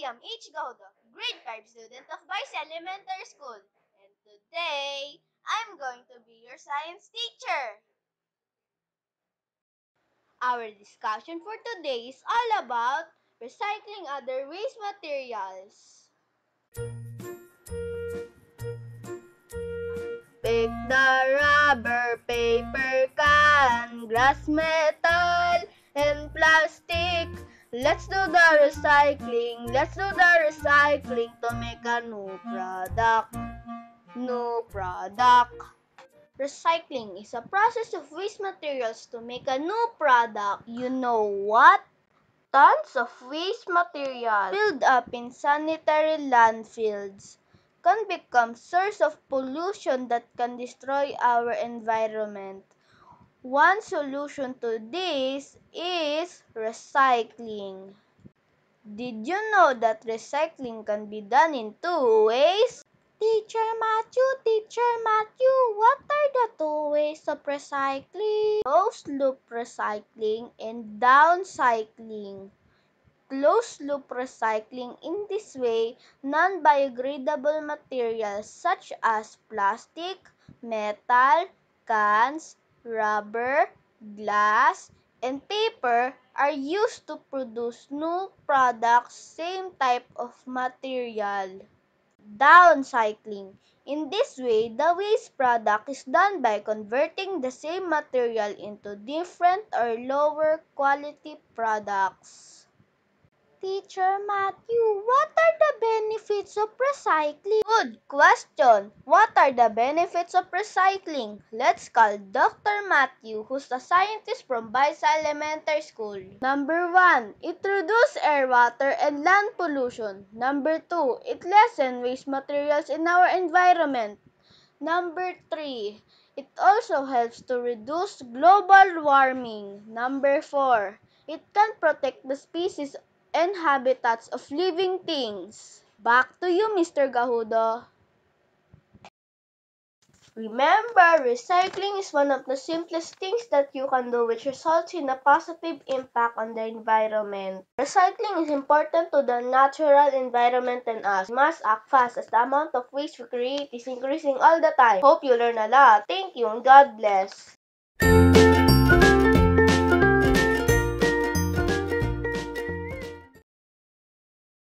am H. Gaudo, grade 5 student of Vice Elementary School. And today, I'm going to be your science teacher. Our discussion for today is all about recycling other waste materials. Pick the rubber, paper, can, glass, metal, and plastic. Let's do the recycling. Let's do the recycling to make a new product. New product. Recycling is a process of waste materials to make a new product. You know what? Tons of waste material filled up in sanitary landfills can become source of pollution that can destroy our environment. One solution to this is recycling. Did you know that recycling can be done in two ways? Teacher Matthew, what are the two ways of recycling? Closed loop recycling and downcycling. Closed loop recycling, in this way, non-biodegradable materials such as plastic, metal, cans, rubber, glass, and paper are used to produce new products, same type of material. Downcycling. In this way, the waste product is done by converting the same material into different or lower quality products. Teacher Matthew, what are the benefits of recycling? Good question. What are the benefits of recycling? Let's call Dr. Matthew, who's a scientist from Baisa Elementary School. Number 1, it reduces air, water, and land pollution. Number 2, it lessens waste materials in our environment. Number 3, it also helps to reduce global warming. Number 4, it can protect the species and habitats of living things. Back to you, Mr. Gahudo. Remember, recycling is one of the simplest things that you can do which results in a positive impact on the environment. Recycling is important to the natural environment and us. We must act fast as the amount of waste we create is increasing all the time. Hope you learn a lot. Thank you and God bless.